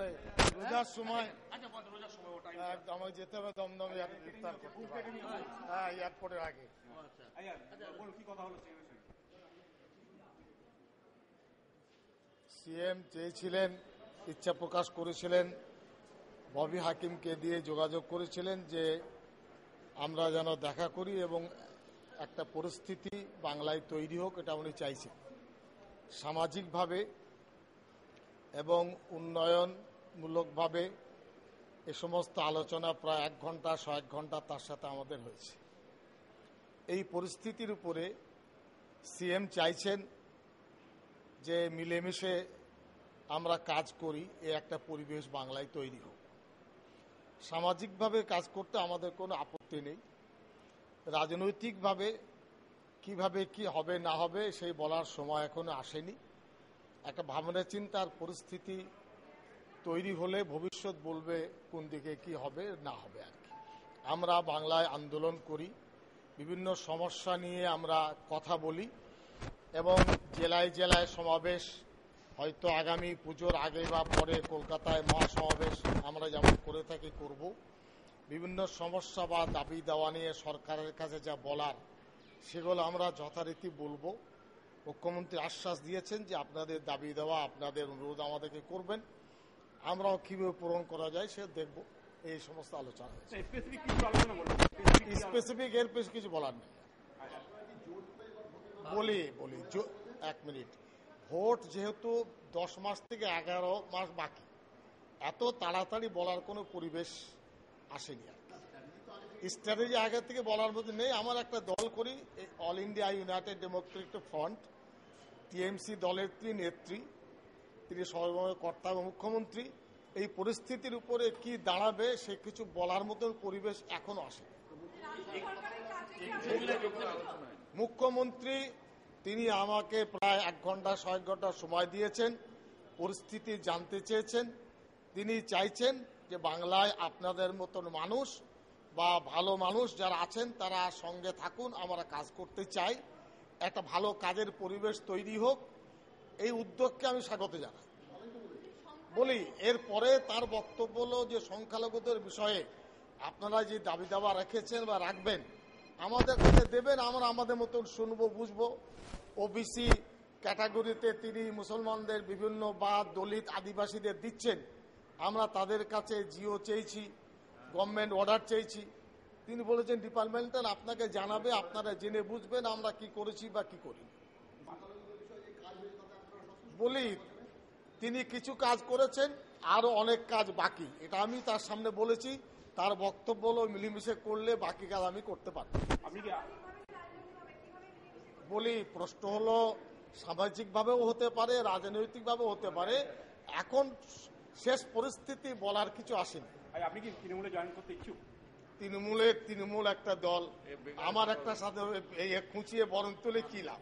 তারপরে রোজার সময় আমাকে যেতে হবে দমদমে ইফতার করতে, হ্যাঁ এয়ারপোর্টের আগে। সিএম চেয়েছিলেন, ইচ্ছা প্রকাশ করেছিলেন, ববি হাকিমকে দিয়ে যোগাযোগ করেছিলেন যে আমরা যেন দেখা করি এবং একটা পরিস্থিতি বাংলায় তৈরি হোক, এটা উনি চাইছেন। সামাজিকভাবে এবং উন্নয়নমূলকভাবে এ সমস্ত আলোচনা প্রায় 1 ঘন্টা 1 ঘন্টা তার সাথে আমাদের হয়েছে। এই পরিস্থিতির উপরে সিএম চাইছেন যে মিলেমিশে আমরা কাজ করি, এ একটা পরিবেশ বাংলায় তৈরি হোক। সামাজিকভাবে কাজ করতে আমাদের কোনো আপত্তি নেই। রাজনৈতিকভাবে কিভাবে কি হবে না হবে সেই বলার সময় এখনো আসেনি। একটা ভাবনা চিন্তার পরিস্থিতি তৈরি হলে ভবিষ্যৎ বলবে কোন দিকে কি হবে না হবে। আর কি আমরা বাংলায় আন্দোলন করি, বিভিন্ন সমস্যা নিয়ে আমরা কথা বলি এবং জেলায় জেলায় সমাবেশ, হয়তো আগামী পুজোর আগে বা পরে কলকাতায় মহাসমাবেশ আমরা যেমন করে থাকি করব। বিভিন্ন সমস্যা বা দাবি দেওয়া নিয়ে সরকারের কাছে যা বলার সেগুলো আমরা যথারীতি বলবো। মুখ্যমন্ত্রী আশ্বাস দিয়েছেন যে আপনাদের দাবি দেওয়া, আপনাদের অনুরোধ আমাদেরকে করবেন, আমরাও কিভাবে পূরণ করা যায় সে দেখব। এই সমস্ত আলোচনা স্পেসিফিক এর বেশ কিছু বলার নেই। বলি 1 মিনিট। ভোট যেহেতু 10 মাস থেকে 11 মাস বাকি, এত তাড়াতাড়ি বলার কোনো পরিবেশ আসেনি। স্ট্র্যাটেজি আগে থেকে বলার মধ্যে নেই। আমার একটা দল করি, all India United Democratic front, TMC দলের 3 নেত্রী, তিনি সর্বময় কর্তা এবং মুখ্যমন্ত্রী। এই পরিস্থিতির উপরে কি দাঁড়াবে সে কিছু বলার মতন পরিবেশ এখনো আসেনি। মুখ্যমন্ত্রী তিনি আমাকে প্রায় 1 ঘন্টা 1 ঘন্টা সময় দিয়েছেন, পরিস্থিতি জানতে চেয়েছেন। তিনি চাইছেন যে বাংলায় আপনাদের মতন মানুষ বা ভালো মানুষ যারা আছেন তারা সঙ্গে থাকুন, আমরা কাজ করতে চাই, একটা ভালো কাজের পরিবেশ তৈরি হোক। এই উদ্যোগকে আমি স্বাগত জানাই। বলি এরপরে তার বক্তব্য হল যে সংখ্যালঘুদের বিষয়ে আপনারা যে দাবি দাবা রেখেছেন বা রাখবেন আমাদের কাছে দেবেন, আমরা আমাদের মতন শুনবো বুঝবো। ওবিসি ক্যাটাগরিতে তিনি মুসলমানদের বিভিন্ন বা দলিত আদিবাসীদের দিচ্ছেন, আমরা তাদের কাছে জিও চেয়েছি, গভর্নমেন্ট অর্ডার চেয়েছি। তিনি বলেছেন ডিপার্টমেন্টাল আপনাকে জানাবে, আপনারা জেনে বুঝবেন আমরা কি করেছি বা কি করি। বলি তিনি কিছু কাজ করেছেন, আরো অনেক কাজ বাকি, এটা আমি তার সামনে বলেছি। তার বক্তব্য হলো মিলেমিশে করলে বাকি কাজ আমি করতে পারব। বলি প্রশ্ন হলো সামাজিকভাবেও হতে পারে, রাজনৈতিকভাবেও হতে পারে, এখন শেষ পরিস্থিতি বলার কিছু আসেনি। আপনি কি তৃণমূলে জয়েন করতে ইচ্ছুক? তৃণমূল একটা দল, আমার একটা সাথে খুঁচিয়ে বরণ তুলে কি লাভ।